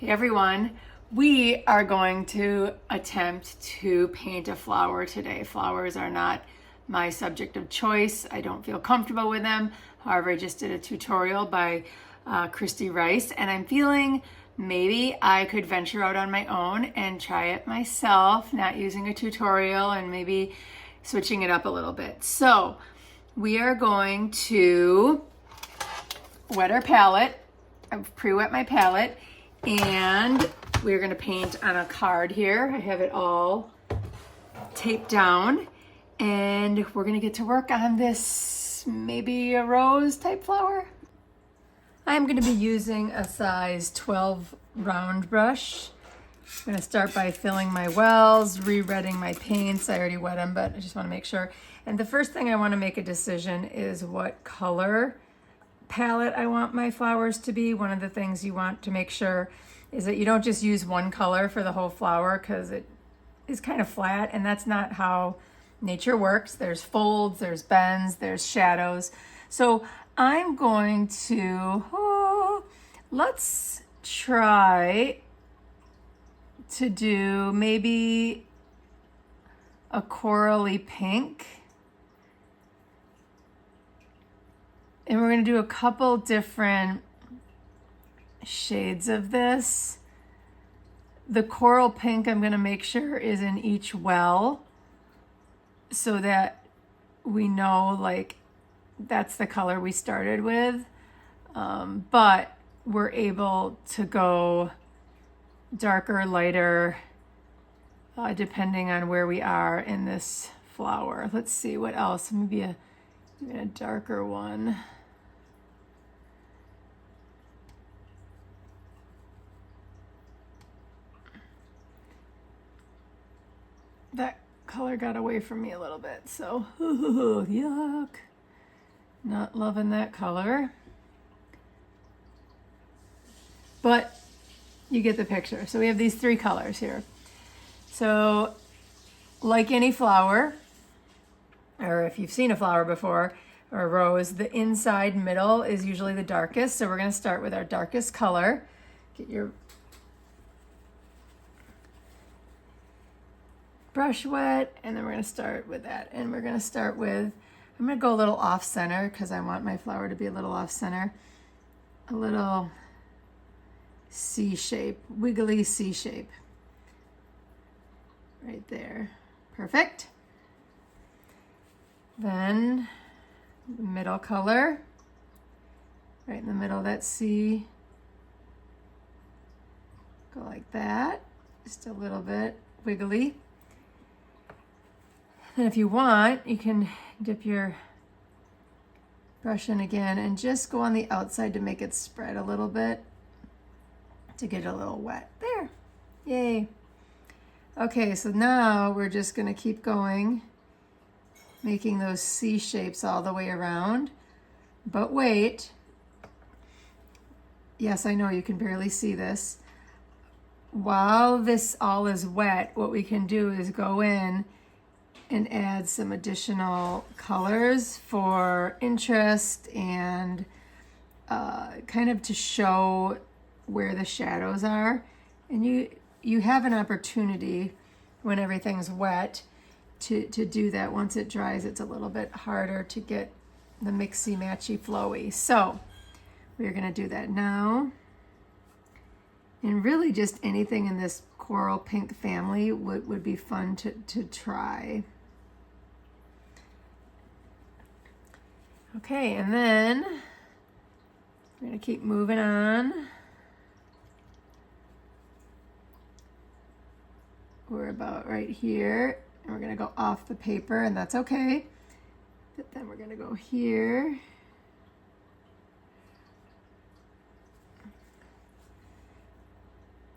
Hey everyone, we are going to attempt to paint a flower today. Flowers are not my subject of choice. I don't feel comfortable with them. However, I just did a tutorial by Kristy Rice, and I'm feeling maybe I could venture out on my own and try it myself, not using a tutorial and maybe switching it up a little bit. So we are going to wet our palette. I've pre-wet my palette, and we're going to paint on a card here. I have it all taped down, and we're going to get to work on this, maybe a rose type flower. I'm going to be using a size 12 round brush. I'm going to start by filling my wells, re-retting my paints. I already wet them, but I just want to make sure. And the first thing I want to make a decision is what color palette I want my flowers to be. One of the things you want to make sure is that you don't just use one color for the whole flower, because it is kind of flat, and that's not how nature works. There's folds, there's bends, there's shadows. So I'm going to, let's try to do maybe a corally pink. And we're going to do a couple different shades of this. The coral pink I'm going to make sure is in each well, so that we know like that's the color we started with. But we're able to go darker, lighter, depending on where we are in this flower. Let's see what else. Maybe even a darker one. That color got away from me a little bit, so yuck. Not loving that color. But you get the picture. So we have these three colors here. So like any flower, or if you've seen a flower before, or a rose, the inside middle is usually the darkest. So we're going to start with our darkest color. Get your brush wet, and then we're going to start with that. And we're going to start with, I'm going to go a little off center because I want my flower to be a little off center. A little C shape, wiggly C shape. Right there. Perfect. Then the middle color, right in the middle of that C. Go like that, just a little bit wiggly. And if you want, you can dip your brush in again and just go on the outside to make it spread a little bit, to get it a little wet. There, yay. Okay, so now we're just gonna keep going, making those C shapes all the way around. But wait, yes, I know you can barely see this. While this all is wet, what we can do is go in and add some additional colors for interest and kind of to show where the shadows are. And you have an opportunity when everything's wet to do that. Once it dries, it's a little bit harder to get the mixy matchy flowy. So we're gonna do that now. And really just anything in this coral pink family would be fun to try. Okay, and then we're gonna keep moving on. We're about right here, and we're gonna go off the paper, and that's okay. But then we're gonna go here.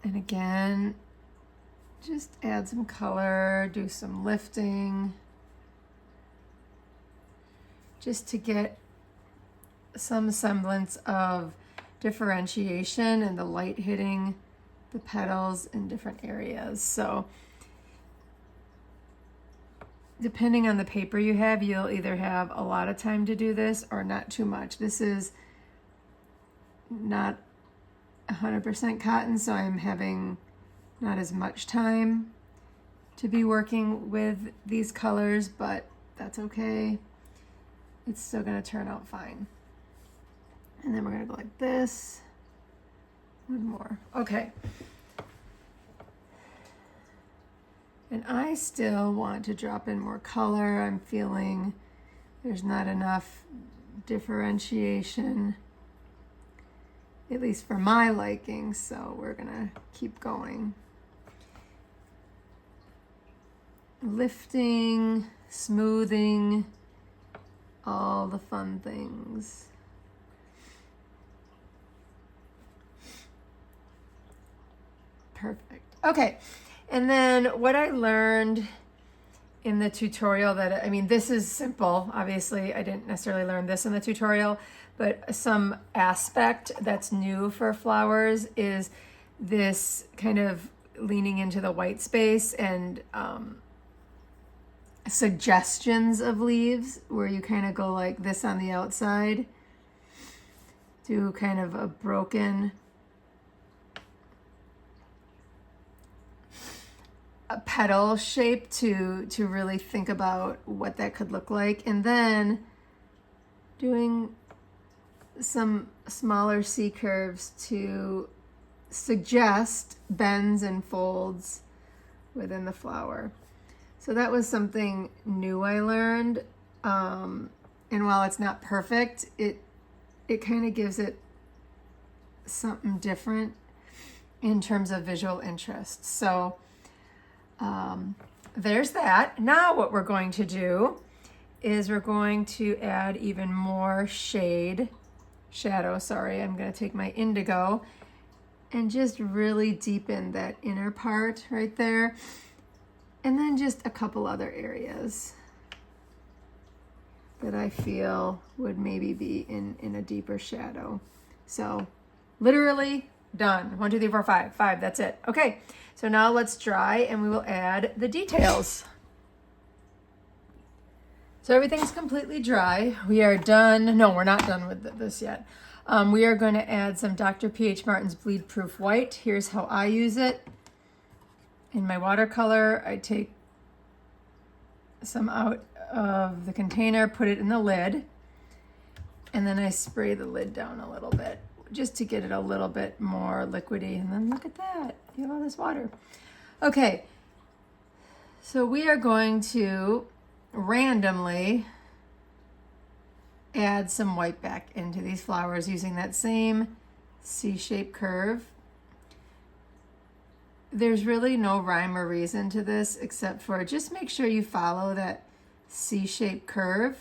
And again, just add some color, do some lifting, just to get some semblance of differentiation and the light hitting the petals in different areas. So depending on the paper you have, you'll either have a lot of time to do this or not too much. This is not 100% cotton, so I'm having not as much time to be working with these colors, but that's okay. It's still gonna turn out fine. And then we're gonna go like this. One more. Okay. And I still want to drop in more color. I'm feeling there's not enough differentiation, at least for my liking, so we're gonna keep going. Lifting, smoothing, all the fun things. Perfect. Okay. And then what I learned in the tutorial that, I mean, this is simple. Obviously, I didn't necessarily learn this in the tutorial, but some aspect that's new for flowers is this kind of leaning into the white space and suggestions of leaves where you kind of go like this on the outside, do kind of a broken a petal shape to really think about what that could look like, and then doing some smaller C curves to suggest bends and folds within the flower. So that was something new I learned, and while it's not perfect, it kind of gives it something different in terms of visual interest. So there's that. Now what we're going to do is we're going to add even more shadow. I'm going to take my indigo and just really deepen that inner part right there. And then just a couple other areas that I feel would maybe be in a deeper shadow. So literally done. 1, 2, 3, 4, 5. 5, that's it. Okay, so now let's dry and we will add the details. So everything's completely dry. We are done. No, we're not done with this yet. We are going to add some Dr. P.H. Martin's Bleedproof White. Here's how I use it. In my watercolor, I take some out of the container, put it in the lid, and then I spray the lid down a little bit just to get it a little bit more liquidy. And then look at that, you have all this water. Okay, so we are going to randomly add some white back into these flowers using that same C-shaped curve. There's really no rhyme or reason to this except for just make sure you follow that C-shaped curve.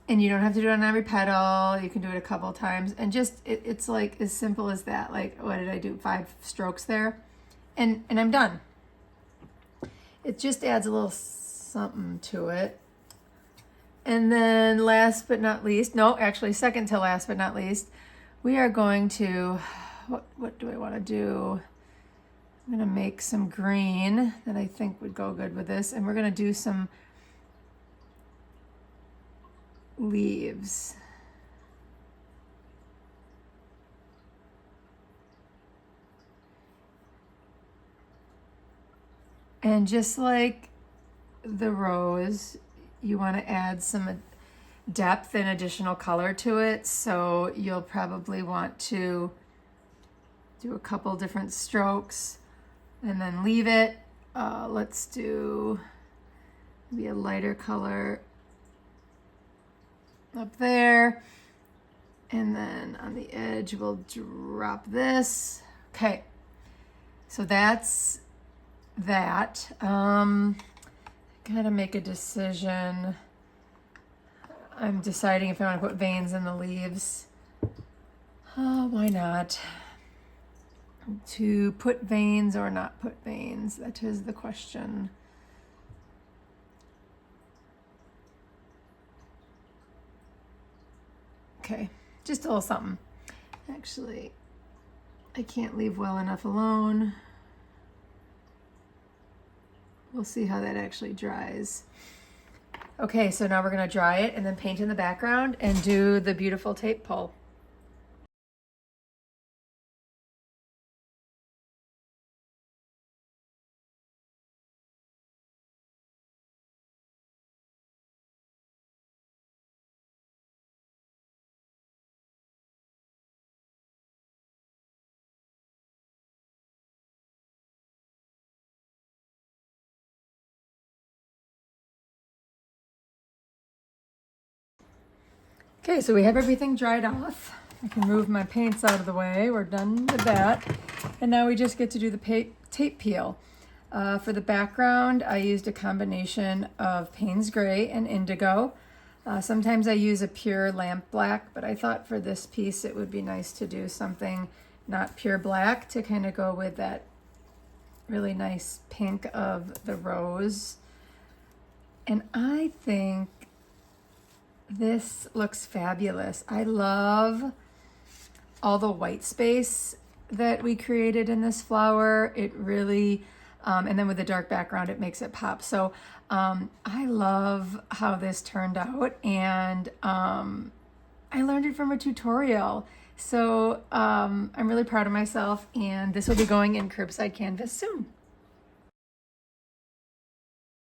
And you don't have to do it on every petal. You can do it a couple times. And just, it's like as simple as that. Like, what did I do? 5 strokes there. And I'm done. It just adds a little something to it. And then last but not least, no, actually second to last but not least, we are going to, what do I want to do? I'm going to make some green that I think would go good with this. And we're going to do some leaves. And just like the rose, you want to add some depth and additional color to it. So you'll probably want to do a couple different strokes and then leave it. Let's do maybe a lighter color up there. And then on the edge, we'll drop this. Okay, so that's that. Gotta make a decision. I'm deciding if I want to put veins in the leaves. Oh, why not? To put veins or not put veins, that is the question. Okay, just a little something. Actually, I can't leave well enough alone. We'll see how that actually dries. Okay, so now we're gonna dry it and then paint in the background and do the beautiful tape pull. Okay, so we have everything dried off. I can move my paints out of the way. We're done with that. And now we just get to do the tape peel. For the background, I used a combination of Payne's Gray and Indigo. Sometimes I use a pure lamp black, but I thought for this piece it would be nice to do something not pure black to kind of go with that really nice pink of the rose. And I think this looks fabulous. I love all the white space that we created in this flower. It really, and then with the dark background, it makes it pop. So I love how this turned out, and I learned it from a tutorial. So I'm really proud of myself, and this will be going in curbside canvas soon.